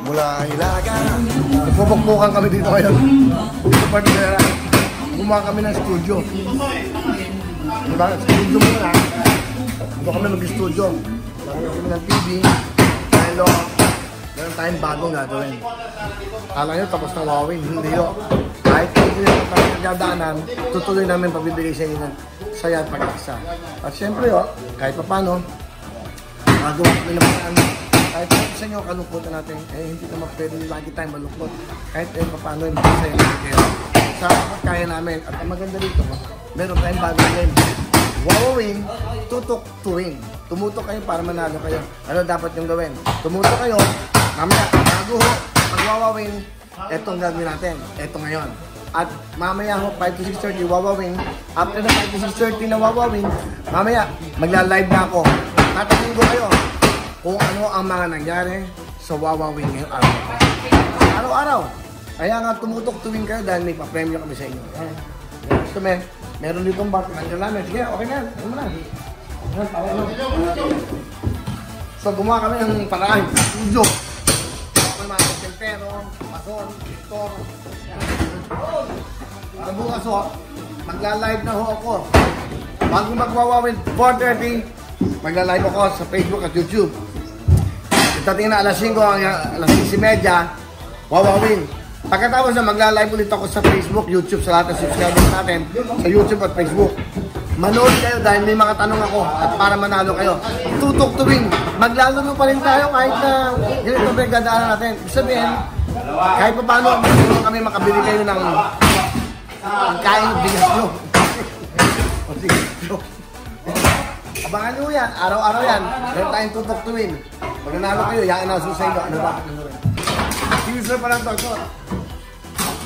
mula Ilaga. Nagpupukpukan kami dito ngayon. Dito particular, gumawa kami ng studio. Diba? Studio muna. Dito kami mag-studio. Lagyan kami ng TV. Dahil meron tayong bagong gagawin. Kala nyo tapos na wawin. Hindi yun. Kahit hindi nyo pagkakadaanan, tutuloy namin pabibigay sa inyo ng saya at pag-asa. At syempre, kahit pa paano, magawa kami ng mga kahit sa inyo kalungkutan natin, hindi naman pwede lagi tayong malungkot. Kahit pa paano, masaya natin kayo. Sa kaya namin, at ang maganda dito, meron tayong bagong game. Wawawin, tutok to win. Tumutok kayo para manalo kayo. Ano dapat yung gawin? Tumutok kayo, mamaya, bago ho, pag wawawin, etong gagawin natin, eto ngayon. At mamaya ho, 5 to 6:30, wawawin. After na 5 to 6:30 na wawawin, mamaya, magla-live na ako. Tatanungin ko kayo kung ano ang mga nangyari sa wawawin ngayong araw. Araw-araw. Kaya nga tumutok tuwing kayo dahil may pa-premyo kami sa inyo. Gusto mo, meron ditong bar. Nandiyan namin. Sige, okay na. Ano mo na. So, gumawa kami ng paraan. Studio. Ako naman, Tempero, Pason, Victor. Sa bukas ho, magla-live na ho ako. Bago magwawawin, 4:30, magla-live ako sa Facebook at YouTube. Itatingin na alas 5, alas 6:30, wawawin. Pagkatapos na magla-live ulit ako sa Facebook, YouTube, sa lahat ng subscribers natin, sa YouTube at Facebook. Manood kayo dahil may mga tanong ako at para manalo kayo. Tutok to win. Maglalaro pa rin tayo kahit na ganito ba yung dadaanan natin. Ibig sabihin, kahit pa paano, magulong kami makabili kayo ng kain bigas nyo. Abangan nyo yan, araw-araw yan. Meron tayong tutok to win. Pag nanalo kayo, i-announce sa inyo. Ano ba? Teaser pa lang to.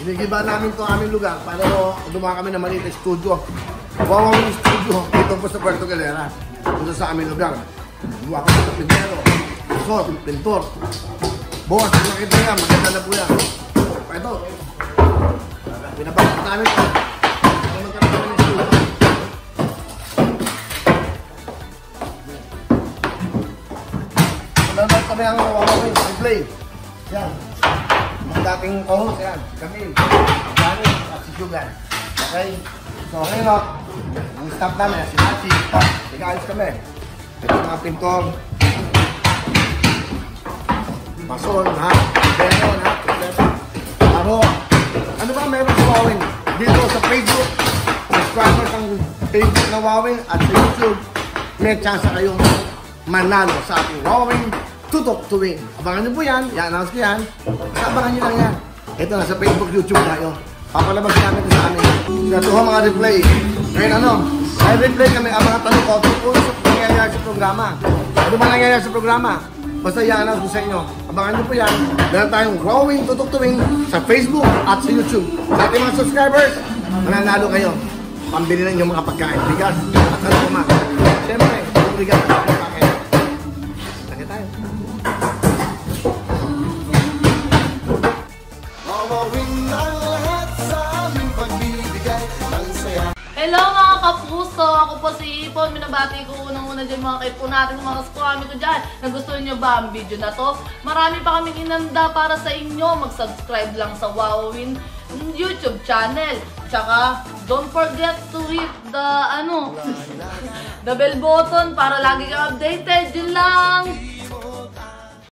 Inigiba namin to aming lugar para dumaan kami ng maliit na studio. Wawawin yung studio dito po sa Puerto Galera. Dito sa aming lugar. Duwa kami sa Pintero, Pasor, Pintor. Boss, kung nakita yan, maganda na po yan. Ito. Pinapakita namin ito. Nanonood kami ang wawawin. Play. Yan. Mga dating co-host yan. Camille, Johnny, at si Sugar. Okay? So ngayon o, ang staff namin, si Nachi, ikaayos kami. Ito mga pintor. Mason, ha? Benon, ha? Aro. Ano ba meron sa wawin? Dito sa Facebook, subscribers ang Facebook na wawin at sa YouTube, may chance kayong manalo sa ating wawin. Tutok to win. Abangan nyo po yan. I-announce ko yan. Abangan nyo lang yan. Ito na sa Facebook, YouTube tayo. Papalabas namin ito sa amin. Natuha mga replay. Ngayon ano? Ay replay kami ang mga tanong ko tungkol sa nangyayari sa programa. Ano ba nangyayari sa programa? Basta i-announce ko sa inyo. Abangan nyo po yan. Meron tayong growing, tutok to win sa Facebook at sa YouTube. Sa ating mga subscribers, mananalo kayo. Pambili na yung mga pagkain. Bigas at saloma. Siyempre, bigas at pagkain. Lagi tayo. Hello mga kapuso! Ako po si Ipon. Minabati ko unang-una dyan mga kaipo natin, mga kaskwami ko dyan. Nagustuhan nyo ba ang video na to? Marami pa kaming inanda para sa inyo. Mag-subscribe lang sa Wawawin YouTube channel. Tsaka, don't forget to hit the, the bell button para lagi kang updated. Yun lang!